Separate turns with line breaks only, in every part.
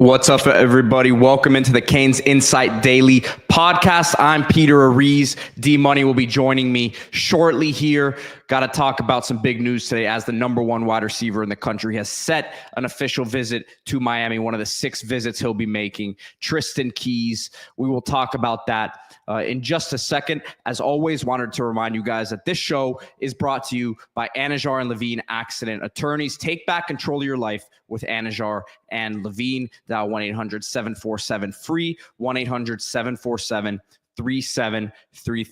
What's up, everybody? Welcome into the Canes Insight Daily podcast. I'm Peter Ariz. D-Money will be joining me shortly here. Got to talk about some big news today as the number one wide receiver in the country has set an official visit to Miami, one of the 6 visits he'll be making. Tristan Keys. We will talk about that in just a second. As always, wanted to remind you guys that this show is brought to you by Anajar and Levine Accident Attorneys. Take back control of your life with Anajar and Levine. Dial 1-800-747-FREE, 1-800-747-3733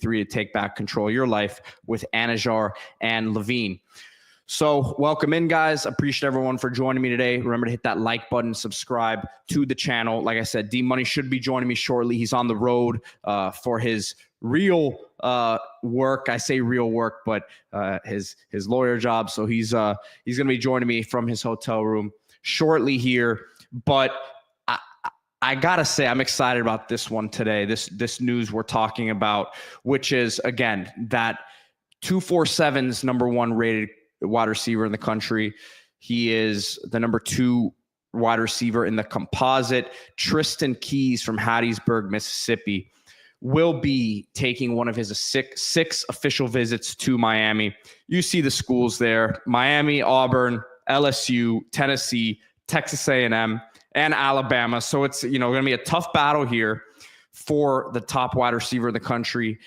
to take back control of your life with Anajar and Levine. So welcome in, guys. Appreciate everyone for joining me today. Remember to hit that like button, subscribe to the channel. Like I said, D-Money should be joining me shortly. He's on the road for his real work. I say real work, but his lawyer job. So he's going to be joining me from his hotel room shortly here. But I gotta say, I'm excited about this one today. This news we're talking about, which is, again, that 247's number one rated wide receiver in the country. He is the number 2 wide receiver in the composite. Tristan Keys from Hattiesburg, Mississippi, will be taking one of his six official visits to Miami. You see the schools there: Miami, Auburn, LSU, Tennessee, Texas A&M, and Alabama. So it's, going to be a tough battle here for the top wide receiver in the country.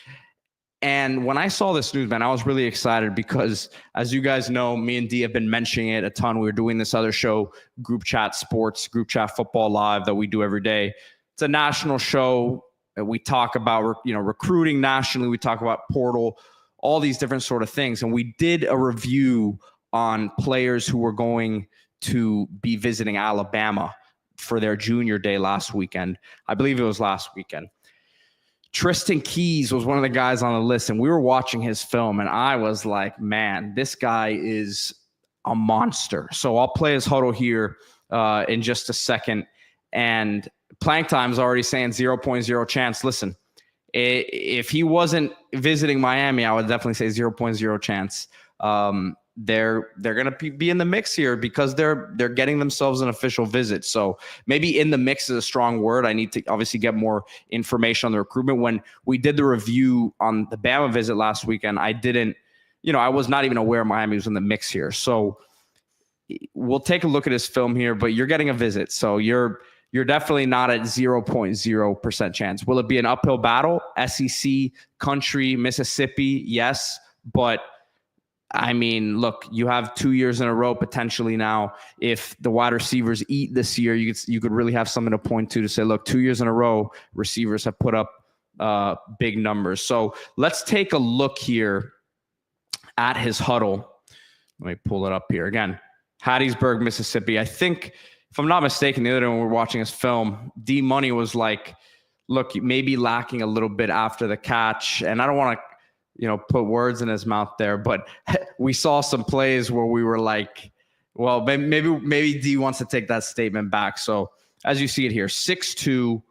And when I saw this news, man, I was really excited because, as you guys know, me and D have been mentioning it a ton. We were doing this other show, Group Chat Sports, Group Chat Football Live, that we do every day. It's a national show. We talk about, recruiting nationally. We talk about portal, all these different sort of things. And we did a review on players who were going to be visiting Alabama for their junior day last weekend. I believe it was last weekend. Tristan Keys was one of the guys on the list, and we were watching his film, and I was like, man, this guy is a monster. So I'll play his huddle here in just a second. And Plank Time's already saying 0.0 chance. Listen, if he wasn't visiting Miami, I would definitely say 0.0 chance. They're going to be in the mix here because they're getting themselves an official visit. So maybe in the mix is a strong word. I need to obviously get more information on the recruitment. When we did the review on the Bama visit last weekend, I didn't, I was not even aware Miami was in the mix here. So we'll take a look at his film here, but you're getting a visit. So you're definitely not at 0.0% chance. Will it be an uphill battle? SEC, country, Mississippi? Yes, but I mean, look, you have 2 years in a row potentially now. If the wide receivers eat this year, you could really have something to point to say, look, 2 years in a row, receivers have put up big numbers. So let's take a look here at his huddle. Let me pull it up here. Again, Hattiesburg, Mississippi. I think, if I'm not mistaken, the other day when we were watching his film, D-Money was like, look, you may be lacking a little bit after the catch. And I don't want to, put words in his mouth there, but we saw some plays where we were like, well, maybe D wants to take that statement back. So as you see it here, 6'2",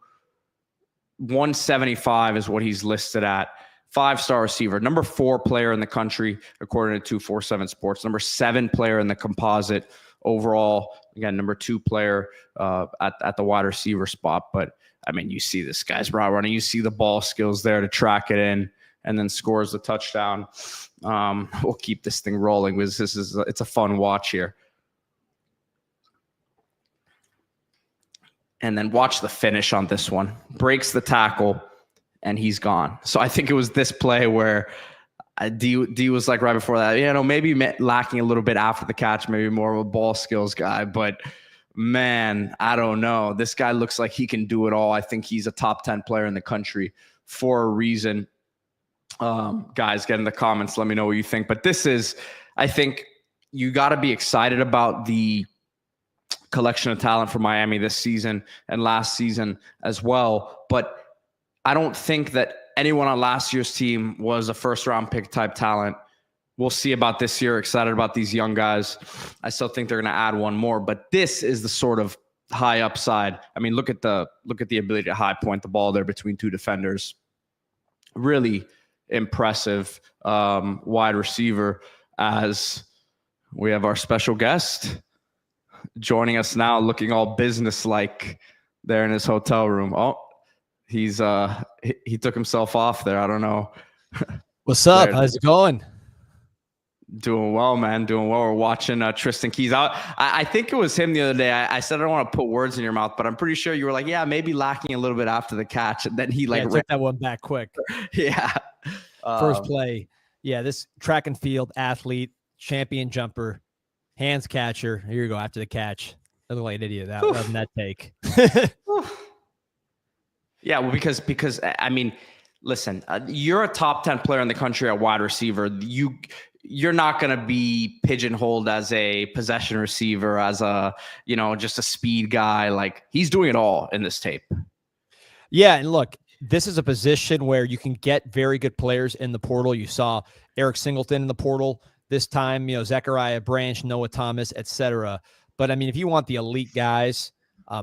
175 is what he's listed at. 5-star receiver, number 4 player in the country, according to 247 Sports, number 7 player in the composite overall. Again, number 2 player at the wide receiver spot. But I mean, you see this guy's route running, you see the ball skills there to track it in, and then scores the touchdown. We'll keep this thing rolling because it's a fun watch here. And then watch the finish on this one. Breaks the tackle, and he's gone. So I think it was this play where D was like right before that, maybe lacking a little bit after the catch, maybe more of a ball skills guy. But, man, I don't know. This guy looks like he can do it all. I think he's a top 10 player in the country for a reason. Guys, get in the comments. Let me know what you think. But this is, I think you got to be excited about the collection of talent for Miami this season and last season as well. But I don't think that anyone on last year's team was a first-round pick type talent. We'll see about this year. Excited about these young guys. I still think they're going to add one more. But this is the sort of high upside. I mean, look at the ability to high point the ball there between 2 defenders. Really impressive wide receiver. As we have our special guest, joining us now, looking all business-like there in his hotel room. Oh, he took himself off there. I don't know.
What's up? How's it going?
Doing well, man. Doing well. We're watching Tristan Keys. I think it was him the other day. I said I don't want to put words in your mouth, but I'm pretty sure you were like, yeah, maybe lacking a little bit after the catch. And then he
took that one back quick.
Yeah.
First play. Yeah, this track and field athlete, champion jumper, hands catcher. Here you go after the catch. I look like an idiot. That wasn't that take.
Yeah, well, because I mean, listen, you're a top 10 player in the country at wide receiver. You're not going to be pigeonholed as a possession receiver, as a, just a speed guy. Like, he's doing it all in this tape.
Yeah, and look, this is a position where you can get very good players in the portal. You saw Eric Singleton in the portal this time, Zechariah Branch, Noah Thomas, etc. But I mean, if you want the elite guys,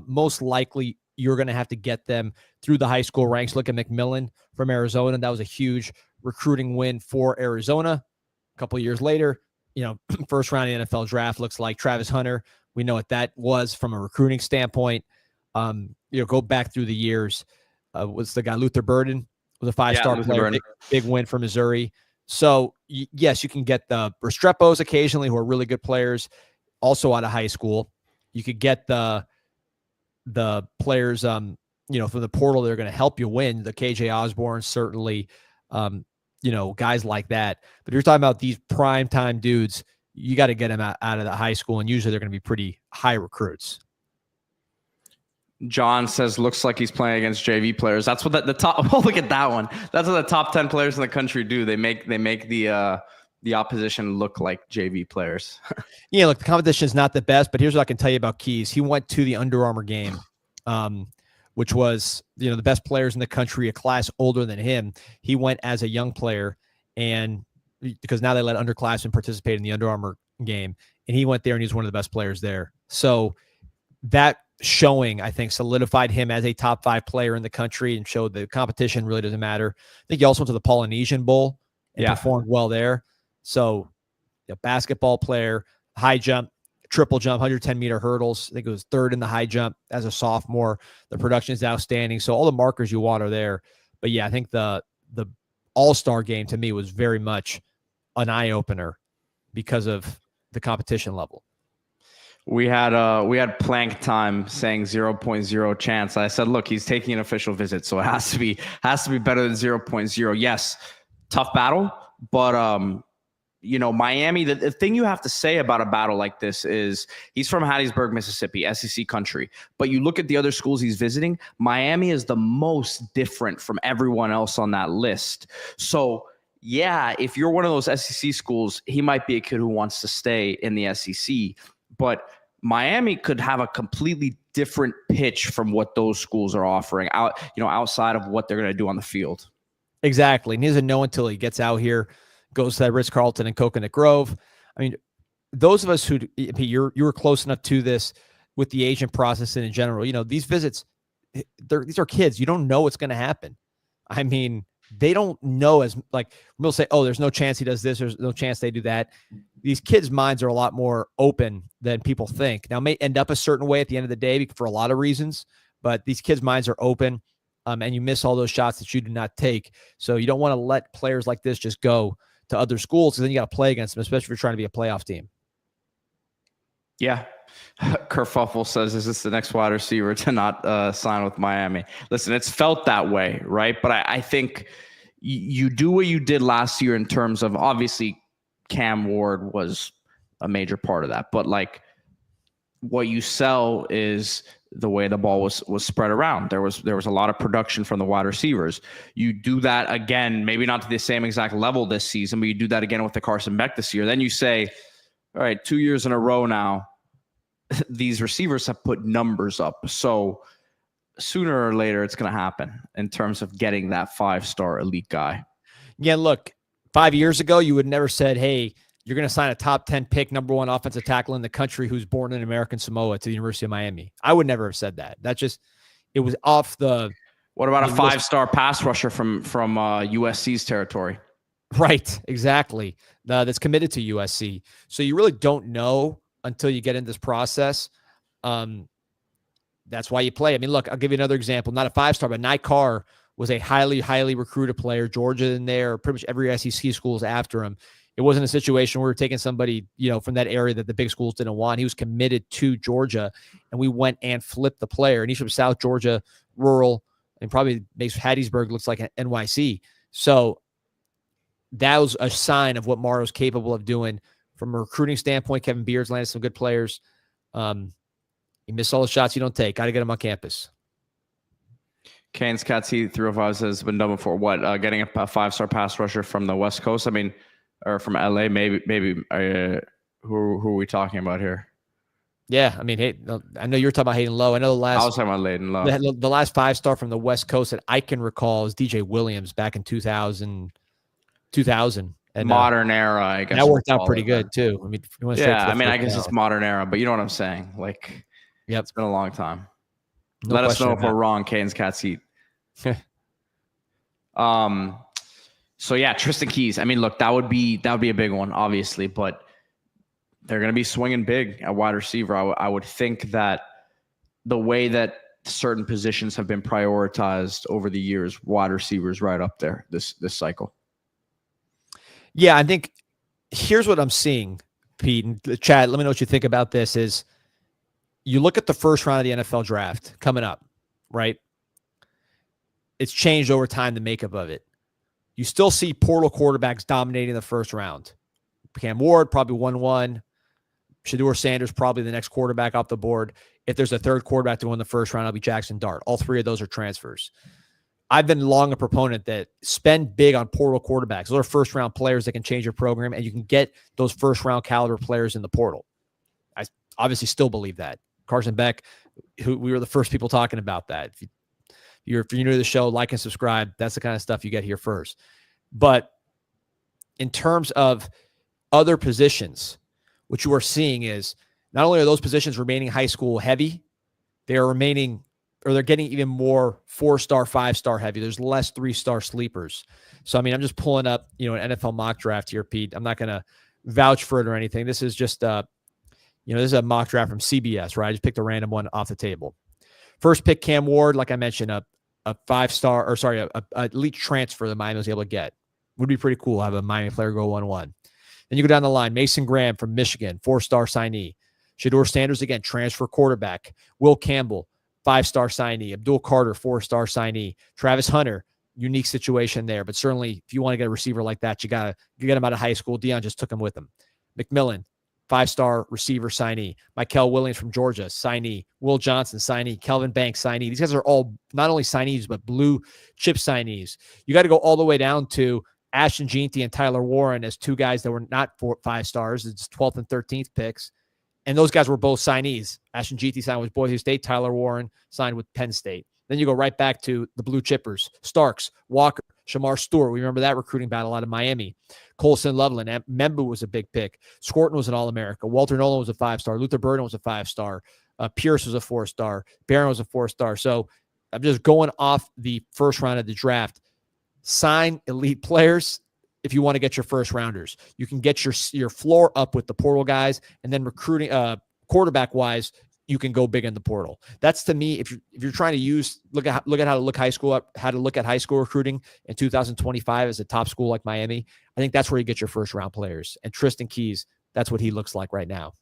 most likely you're going to have to get them through the high school ranks. Look at McMillan from Arizona. That was a huge recruiting win for Arizona. A couple of years later, first round of the NFL draft looks like Travis Hunter. We know what that was from a recruiting standpoint. Go back through the years. Was the guy Luther Burden was a 5-star player, big win for Missouri. So yes, you can get the Restrepos occasionally, who are really good players, also out of high school. You could get the players, from the portal. They're going to help you win. The KJ Osborne, certainly, guys like that. But you're talking about these prime time dudes. You got to get them out of the high school, and usually they're going to be pretty high recruits.
John says, looks like he's playing against JV players. That's what the top. Oh, look at that one. That's what the top 10 players in the country do. They make the opposition look like JV players.
Yeah, look, the competition is not the best, but here's what I can tell you about Keys. He went to the Under Armour game, which was, the best players in the country, a class older than him. He went as a young player, and because now they let underclassmen participate in the Under Armour game, and he went there and he's one of the best players there. So that showing, I think, solidified him as a top 5 player in the country and showed the competition really doesn't matter. I think he also went to the Polynesian Bowl and performed well there. So a basketball player, high jump, triple jump, 110-meter hurdles. I think it was 3rd in the high jump as a sophomore. The production is outstanding. So all the markers you want are there. But yeah, I think the All-Star game to me was very much an eye-opener because of the competition level.
We had Plank Time saying 0.0 chance. I said, look, he's taking an official visit, so it has to be better than 0.0. Yes, tough battle, but Miami, the thing you have to say about a battle like this is he's from Hattiesburg, Mississippi, SEC country. But you look at the other schools he's visiting, Miami is the most different from everyone else on that list. So yeah, if you're one of those SEC schools, he might be a kid who wants to stay in the SEC, but Miami could have a completely different pitch from what those schools are offering outside of what they're going to do on the field.
Exactly. And he doesn't know until he gets out here, goes to that Ritz-Carlton in Coconut Grove. I mean, those of us who you were close enough to this with the agent process and in general, these visits, these are kids. You don't know what's going to happen. I mean, they don't know we'll say, oh, there's no chance he does this. There's no chance they do that. These kids' minds are a lot more open than people think. Now, it may end up a certain way at the end of the day for a lot of reasons, but these kids' minds are open, and you miss all those shots that you do not take. So you don't want to let players like this just go to other schools, because then you got to play against them, especially if you're trying to be a playoff team.
Yeah. Kerfuffle says, is this the next wide receiver to not sign with Miami? Listen, it's felt that way, right? But I think you do what you did last year in terms of, obviously, Cam Ward was a major part of that. But what you sell is the way the ball was spread around. There was a lot of production from the wide receivers. You do that again, maybe not to the same exact level this season, but you do that again with the Carson Beck this year. Then you say, all right, 2 years in a row now, these receivers have put numbers up. So sooner or later, it's going to happen in terms of getting that 5-star elite guy.
Yeah, look, 5 years ago, you would never said, hey, you're going to sign a top 10 pick, number 1 offensive tackle in the country who's born in American Samoa to the University of Miami. I would never have said that. It was off the.
What about a 5-star pass rusher from USC's territory?
Right, exactly. That's committed to USC. So you really don't know until you get into this process. That's why you play. I mean, look, I'll give you another example. Not a 5-star, but Nye Carr was a highly, highly recruited player. Georgia in there, pretty much every SEC school is after him. It wasn't a situation where we were taking somebody, from that area that the big schools didn't want. He was committed to Georgia, and we went and flipped the player. And he's from South Georgia, rural, and probably makes Hattiesburg looks like an NYC. So that was a sign of what Mario's capable of doing from a recruiting standpoint. Kevin Beard's landed some good players. You miss all the shots you don't take. Got to get them on campus.
Canes Cats Heat 305 has been done before. What? Getting a 5-star pass rusher from the West Coast? I mean, or from LA? Maybe. Who are we talking about here?
Yeah, I mean, hey, I know you're talking about Hayden Lowe. I know
I was talking about Hayden Lowe.
The last 5-star from the West Coast that I can recall is DJ Williams back in 2000. And
modern era, I guess.
That worked out pretty good too. I mean,
I guess it's modern era, but you know what I'm saying? Like,
yep,
it's been a long time.
No
Let us know if
about
we're wrong, Canes Cats Heat. So yeah, Tristan Keys. I mean, look, that would be a big one, obviously, but they're going to be swinging big at wide receiver. I would think that the way that certain positions have been prioritized over the years, wide receivers right up there this cycle.
Yeah, I think here's what I'm seeing, Pete, and Chad, let me know what you think about this. Is you look at the first round of the NFL draft coming up, right? It's changed over time, the makeup of it. You still see portal quarterbacks dominating the first round. Cam Ward, probably 1-1. Shedeur Sanders, probably the next quarterback off the board. If there's a third quarterback to win the first round, it'll be Jackson Dart. All three of those are transfers. I've been long a proponent that spend big on portal quarterbacks. Those are first-round players that can change your program, and you can get those first-round caliber players in the portal. I obviously still believe that. Carson Beck, who we were the first people talking about that. If you're new to the show, like and subscribe. That's the kind of stuff you get here first. But in terms of other positions, what you are seeing is not only are those positions remaining high school heavy, they are remaining, or they're getting even more 4-star, 5-star heavy. There's less 3-star sleepers. So, I mean, I'm just pulling up, an NFL mock draft here, Pete. I'm not going to vouch for it or anything. This is just, this is a mock draft from CBS, right? I just picked a random one off the table. First pick, Cam Ward, like I mentioned, a 5-star, or sorry, a elite transfer that Miami was able to get. Would be pretty cool. Have a Miami player go 1-1. Then you go down the line. Mason Graham from Michigan, 4-star signee. Shedeur Sanders, again, transfer quarterback. Will Campbell, 5-star signee. Abdul Carter, 4-star signee. Travis Hunter, unique situation there. But certainly, if you want to get a receiver like that, you got to get him out of high school. Deion just took him with him. McMillan, 5-star receiver signee. Michael Williams from Georgia, signee. Will Johnson, signee. Kelvin Banks, signee. These guys are all not only signees, but blue chip signees. You got to go all the way down to Ashton Jeanty and Tyler Warren as two guys that were not 5 stars. It's 12th and 13th picks. And those guys were both signees. Ashton Jeanty signed with Boise State. Tyler Warren signed with Penn State. Then you go right back to the blue chippers. Starks, Walker, Shamar Stewart. We remember that recruiting battle out of Miami. Colson Loveland. Membu was a big pick. Scorton was an All-America. Walter Nolan was a 5-star. Luther Burden was a 5-star. Pierce was a 4-star. Barron was a 4-star. So I'm just going off the first round of the draft. Sign elite players if you want to get your first rounders. You can get your floor up with the portal guys, and then recruiting quarterback wise, you can go big in the portal. That's, to me, if you're trying to look at how to look at high school recruiting in 2025 as a top school like Miami. I think that's where you get your first round players. And Tristan Keys, that's what he looks like right now.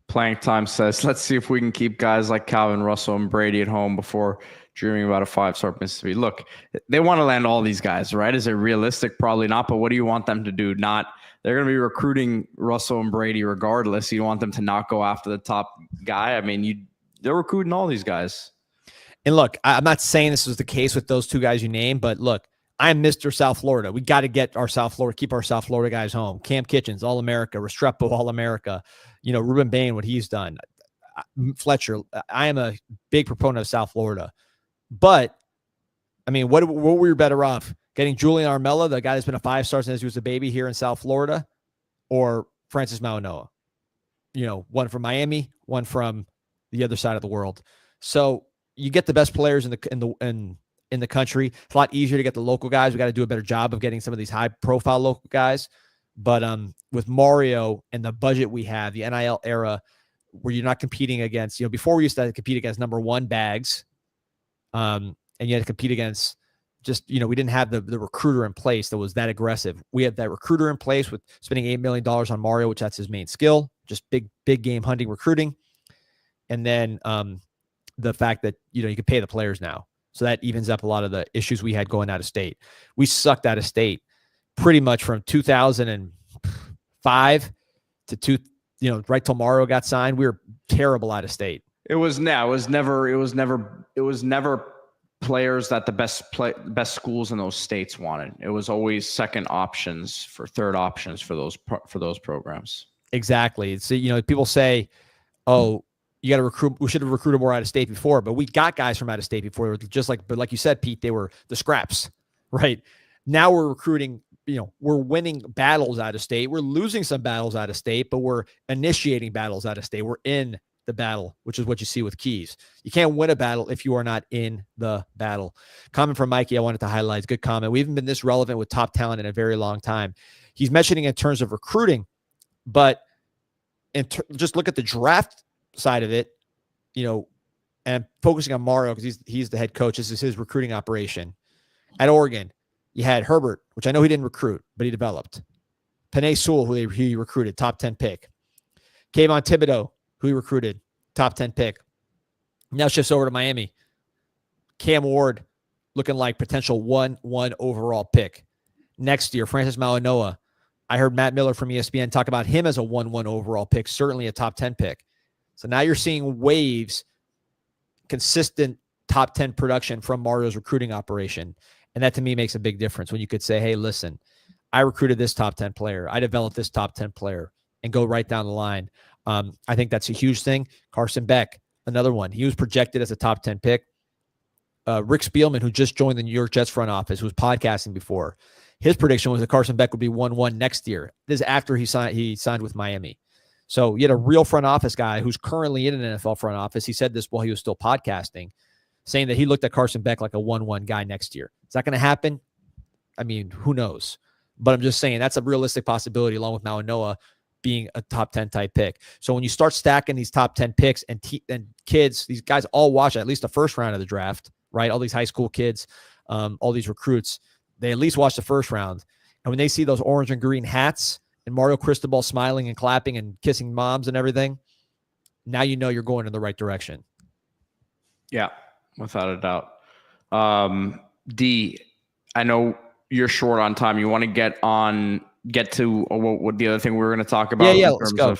Playing time says, let's see if we can keep guys like Calvin Russell and Brady at home before dreaming about a 5-star Mississippi. Look, they want to land all these guys, right? Is it realistic? Probably not. But what do you want them to do? They're going to be recruiting Russell and Brady regardless. You want them to not go after the top guy. I mean, they're recruiting all these guys.
And look, I'm not saying this was the case with those two guys you named, but look, I'm Mr. South Florida. We got to keep our South Florida guys home. Cam Kitchens, All-America. Restrepo, All-America. Ruben Bain, what he's done. Fletcher. I am a big proponent of South Florida. But, I mean, what were you better off? Getting Julian Armella, the guy that's been a 5-star since he was a baby here in South Florida, or Francis Mauanoa? One from Miami, one from the other side of the world. So you get the best players in the country. It's a lot easier to get the local guys. We got to do a better job of getting some of these high-profile local guys. But with Mario and the budget we have, the NIL era, where you're not competing against, before we used to compete against number one bags, and you had to compete against just, we didn't have the recruiter in place that was that aggressive. We had that recruiter in place with spending $8 million on Mario, which that's his main skill, just big game hunting, recruiting. And then the fact that, you can pay the players now. So that evens up a lot of the issues we had going out of state. We sucked out of state pretty much from 2005 to right till Mario got signed. We were terrible out of state.
It was never players that the best schools in those states wanted. It was always second options for third options for those programs.
Exactly. So, people say, oh, you got to recruit. We should have recruited more out of state before, but we got guys from out of state before. But like you said, Pete, they were the scraps, right? Now we're recruiting, we're winning battles out of state. We're losing some battles out of state, but we're initiating battles out of state. We're in the battle, which is what you see with Keys. You can't win a battle if you are not in the battle. Comment from Mikey I wanted to highlight. It's a good comment. We haven't been this relevant with top talent in a very long time. He's mentioning in terms of recruiting, but just look at the draft side of it, and focusing on Mario because he's the head coach. This is his recruiting operation. At Oregon, you had Herbert, which I know he didn't recruit, but he developed. Penei Sewell, who he recruited, top 10 pick. Kayvon Thibodeau, who he recruited, top 10 pick. Now shifts over to Miami. Cam Ward, looking like potential 1-1 overall pick. Next year, Francis Mauigoa. I heard Matt Miller from ESPN talk about him as a 1-1 overall pick, certainly a top 10 pick. So now you're seeing waves, consistent top 10 production from Mario's recruiting operation. And that to me makes a big difference when you could say, hey, listen, I recruited this top 10 player. I developed this top 10 player and go right down the line. I think that's a huge thing. Carson Beck, another one. He was projected as a top 10 pick. Rick Spielman, who just joined the New York Jets front office, who was podcasting before, his prediction was that Carson Beck would be 1-1 next year. This is after he signed with Miami. So you had a real front office guy who's currently in an NFL front office. He said this while he was still podcasting, saying that he looked at Carson Beck like a 1-1 guy next year. Is that going to happen? I mean, who knows? But I'm just saying that's a realistic possibility along with Mauigoa being a top 10 type pick. So when you start stacking these top 10 picks and kids, these guys all watch at least the first round of the draft, right? All these high school kids, all these recruits, they at least watch the first round. And when they see those orange and green hats and Mario Cristobal smiling and clapping and kissing moms and everything, now you know you're going in the right direction.
Yeah, without a doubt. D, I know you're short on time. You want to get to what the other thing we were going to talk about?
Yeah, let's go.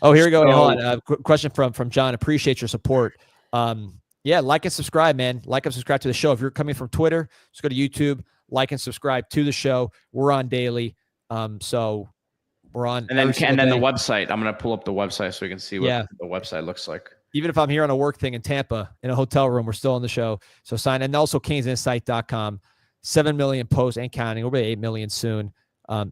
Here we go. Hold on. Question from John. Appreciate your support. Like and subscribe, man. Like and subscribe to the show. If you're coming from Twitter, just go to YouTube, like and subscribe to the show. We're on daily. So we're on.
And then the website. I'm going to pull up the website so we can see what the website looks like.
Even if I'm here on a work thing in Tampa in a hotel room, we're still on the show. So sign in. And also CanesInsight.com. 7 million posts and counting. We'll be 8 million soon.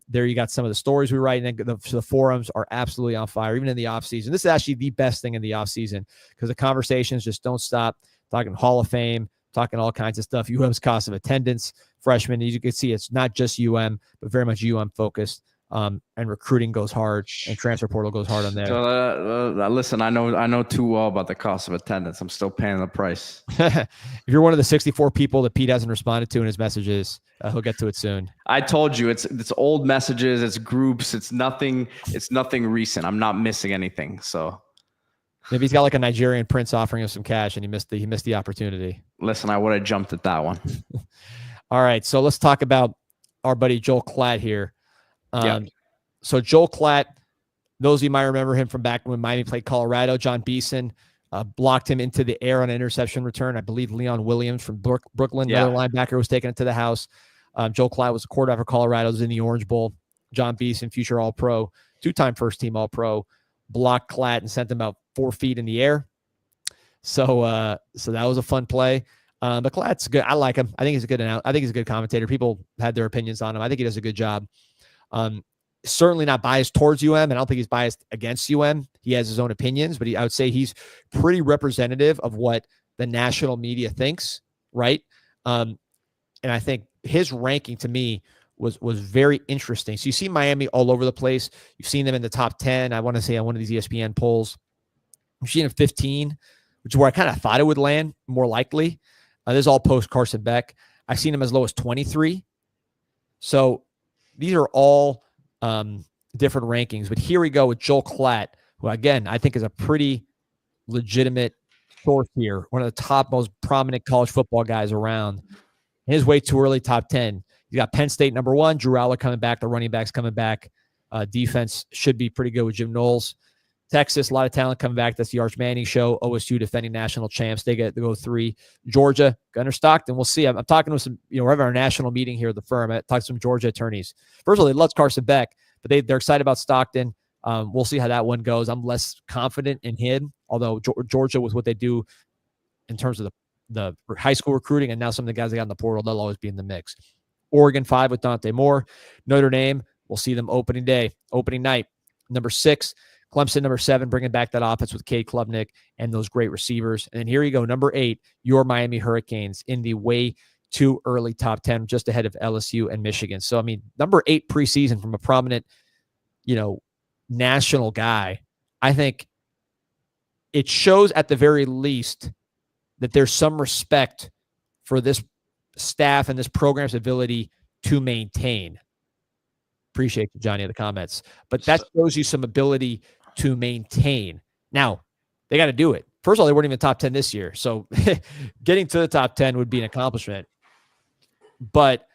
There you got some of the stories we write, and the forums are absolutely on fire, even in the off season. This is actually the best thing in the off season because the conversations just don't stop. Talking Hall of Fame, talking all kinds of stuff. UM's cost of attendance, freshmen. As you can see, it's not just but very much focused. And recruiting goes hard, and transfer portal goes hard on there.
So, listen, I know too well about the cost of attendance. I'm still paying the price.
If you're one of the 64 people that Pete hasn't responded to in his messages, he'll get to it soon.
I told you it's old messages, it's groups, it's nothing recent. I'm not missing anything. So
maybe he's got like a Nigerian prince offering him some cash, and he missed the opportunity.
Listen, I would have jumped at that one.
All right, so let's talk about our buddy Joel Klatt here. So Joel Klatt, those of you might remember him from back when Miami played Colorado. John Beeson blocked him into the air on an interception return. I believe Leon Williams from Brooklyn, another linebacker, was taking it to the house. Joel Klatt was a quarterback for Colorado, was in the Orange Bowl. John Beeson, future All-Pro, two-time first-team All-Pro, blocked Klatt and sent him about 4 feet in the air. So that was a fun play. But Klatt's good. I like him. I think he's a good commentator. People had their opinions on him. I think he does a good job. Certainly not biased towards UM, and I don't think he's biased against UM. He has his own opinions, but I would say he's pretty representative of what the national media thinks, right? And I think his ranking to me was very interesting. So you see Miami all over the place. You've seen them in the top 10. I want to say on one of these ESPN polls. I'm seeing 15, which is where I kind of thought it would land more likely. This is all post Carson Beck. I've seen them as low as 23. So these are all different rankings. But here we go with Joel Klatt, who, again, I think is a pretty legitimate source here. One of the top, most prominent college football guys around. His way too early, top 10. You got Penn State number 1, Drew Aller coming back. The running backs coming back. Defense should be pretty good with Jim Knowles. Texas, a lot of talent coming back. That's the Arch Manning show. OSU defending national champs. They get to go 3. Georgia, Gunnar Stockton. We'll see. I'm talking to some, we're having our national meeting here at the firm. I talked to some Georgia attorneys. First of all, they love Carson Beck, but they're excited about Stockton. We'll see how that one goes. I'm less confident in him, although Georgia, with what they do in terms of the high school recruiting and now some of the guys they got in the portal, they'll always be in the mix. Oregon 5 with Dante Moore. Notre Dame, we'll see them opening night. Number 6, Clemson, number 7, bringing back that offense with Cade Klubnik and those great receivers. And then here you go, number 8, your Miami Hurricanes in the way too early top 10, just ahead of LSU and Michigan. So, I mean, number 8 preseason from a prominent, national guy. I think it shows at the very least that there's some respect for this staff and this program's ability to maintain. Appreciate you, Johnny, in the comments. But that shows you some ability to maintain. Now, they got to do it. First of all, they weren't even top 10 this year. So getting to the top 10 would be an accomplishment. But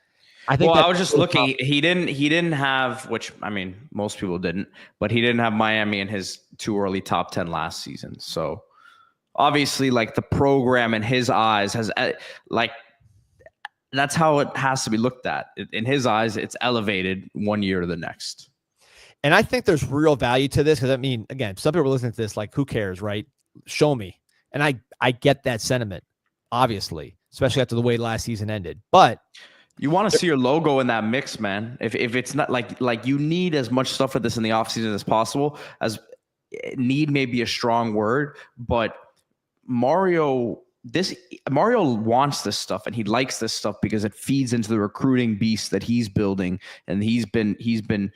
I think
I was just looking. He didn't have, which, I mean, most people didn't, but he didn't have Miami in his too early top 10 last season. So obviously, like, the program in his eyes has, like, that's how it has to be looked at. In his eyes, it's elevated one year to the next.
And I think there's real value to this because, I mean, again, some people are listening to this like, who cares, right? Show me. And I get that sentiment, obviously, especially after the way last season ended. But
you want to see your logo in that mix, man. If it's not like you need as much stuff for this in the offseason as possible. As need may be a strong word, but Mario wants this stuff and he likes this stuff because it feeds into the recruiting beast that he's building, and he's been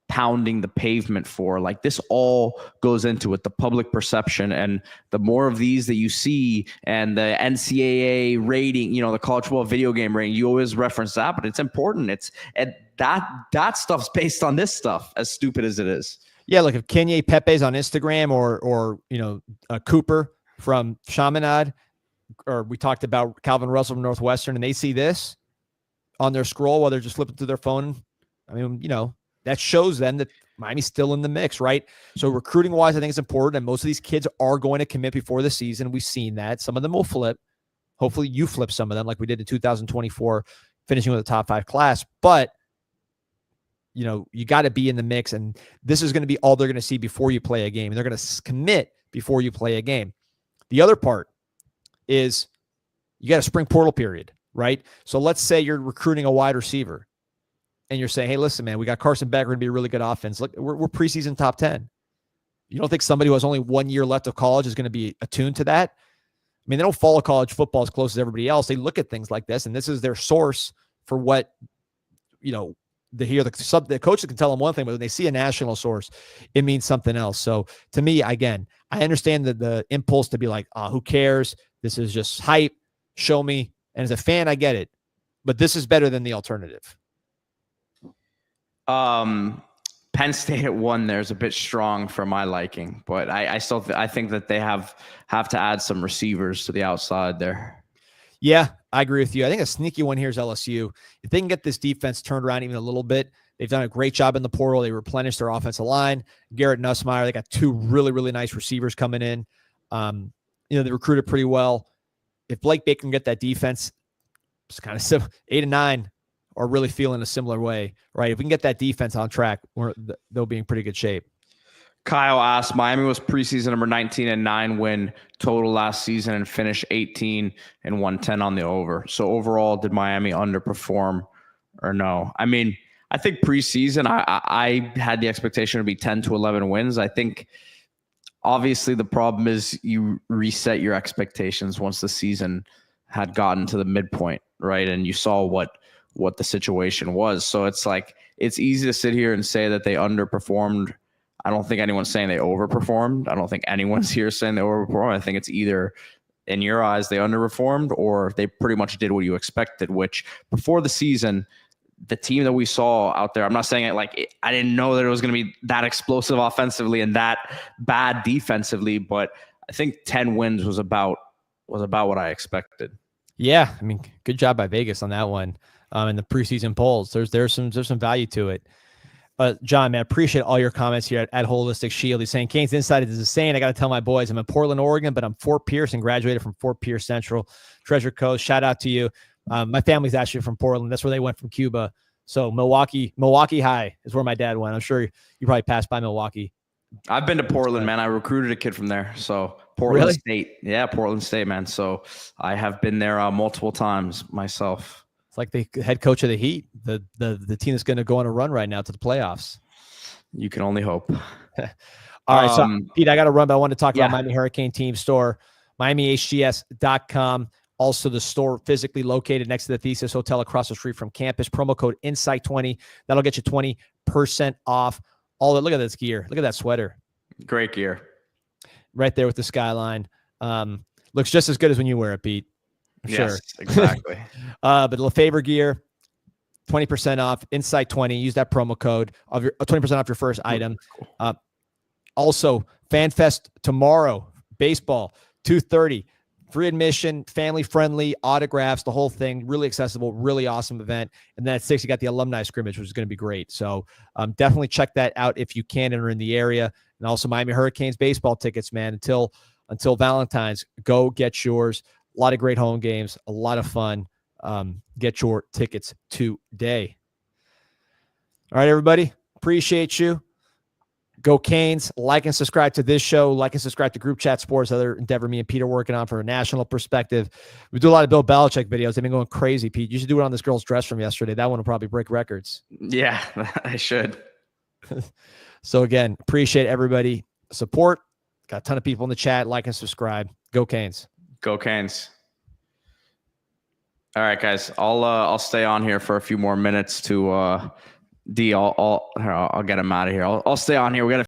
pounding the pavement for. Like, this all goes into it, the public perception, and the more of these that you see, and the NCAA rating, the college football video game rating, you always reference that, but it's important. And that stuff's based on this stuff, as stupid as it is.
Yeah, look, if Kenya Pepe's on Instagram or Cooper from Chaminade, or we talked about Calvin Russell from Northwestern, and they see this on their scroll while they're just flipping through their phone, I mean, that shows them that Miami's still in the mix, right? So recruiting-wise, I think it's important, and most of these kids are going to commit before the season. We've seen that. Some of them will flip. Hopefully you flip some of them like we did in 2024, finishing with a top 5 class. But, you got to be in the mix, and this is going to be all they're going to see before you play a game, and they're going to commit before you play a game. The other part is you got a spring portal period, right? So let's say you're recruiting a wide receiver and you're saying, hey, listen, man, we got Carson Beck. We're going to be a really good offense. Look, we're preseason top 10. You don't think somebody who has only 1 year left of college is going to be attuned to that? I mean, they don't follow college football as close as everybody else. They look at things like this, and this is their source for what, the coaches can tell them one thing, but when they see a national source, it means something else. So to me, again, I understand the impulse to be like, who cares? This is just hype. Show me. And as a fan, I get it. But this is better than the alternative.
Penn State at 1 there is a bit strong for my liking, but I still I think that they have to add some receivers to the outside there.
Yeah, I agree with you. I think a sneaky one here is LSU. If they can get this defense turned around even a little bit, they've done a great job in the portal. They replenished their offensive line. Garrett Nussmeier, they got 2 really, really nice receivers coming in. They recruited pretty well. If Blake Bacon can get that defense, it's kind of simple. 8 and 9 are really feeling a similar way, right? If we can get that defense on track, they'll be in pretty good shape.
Kyle asked, Miami was preseason number 19 and 9 win total last season and finished 18 and 110 on the over. So overall, did Miami underperform or no? I mean, I think preseason, I had the expectation to be 10 to 11 wins. I think obviously the problem is you reset your expectations once the season had gotten to the midpoint, right? And you saw what what the situation was. So it's like, it's easy to sit here and say that they underperformed. I don't think anyone's saying they overperformed. I don't think anyone's here saying they overperformed. I think it's either, in your eyes, they underperformed, or they pretty much did what you expected, which before the season, the team that we saw out there, I'm not saying it like I didn't know that it was going to be that explosive offensively and that bad defensively, but I think 10 wins was about what I expected.
Yeah, I mean, good job by Vegas on that one. In the preseason polls, there's some value to it. John, man, I appreciate all your comments here at Holistic Shield. He's saying Canes Insight is insane. I got to tell my boys, I'm in Portland, Oregon, but I'm Fort Pierce and graduated from Fort Pierce Central, Treasure Coast. Shout out to you. My family's actually from Portland. That's where they went from Cuba. So Milwaukee High is where my dad went. I'm sure you probably passed by Milwaukee.
I've been to Portland, man. I recruited a kid from there. So Portland
Really?
State. Yeah, Portland State, man. So I have been there multiple times myself.
It's like the head coach of the Heat, the team that's going to go on a run right now to the playoffs.
You can only hope.
All right, so Pete, I got to run, but I want to talk about
Yeah.
Miami Hurricane Team Store, MiamiHTS.com. Also, the store physically located next to the Thesis Hotel across the street from campus. Promo code INSIGHT20. That'll get you 20% off. Look at this gear. Look at that sweater.
Great gear.
Right there with the skyline. Looks just as good as when you wear it, Pete.
Yes,
Sure.
exactly.
But LeFavor gear, 20% off, Insight20. Use that promo code of your 20% off your first item. Also, FanFest tomorrow, baseball, 2:30. Free admission, family friendly, autographs, the whole thing. Really accessible, really awesome event. And then at 6, you got the alumni scrimmage, which is going to be great. So definitely check that out if you can and are in the area. And also Miami Hurricanes baseball tickets, man. Until Valentine's, go get yours. A lot of great home games, a lot of fun. Get your tickets today. All right, everybody. Appreciate you. Go Canes. Like and subscribe to this show. Like and subscribe to Group Chat Sports, other endeavor me and Pete are working on for a national perspective. We do a lot of Bill Belichick videos. They've been going crazy, Pete. You should do it on this girl's dress from yesterday. That one will probably break records.
Yeah, I should.
So again, appreciate everybody support. Got a ton of people in the chat. Like and subscribe. Go Canes.
Go Canes. All right, guys. I'll stay on here for a few more minutes to I'll get him out of here. I'll stay on here. We got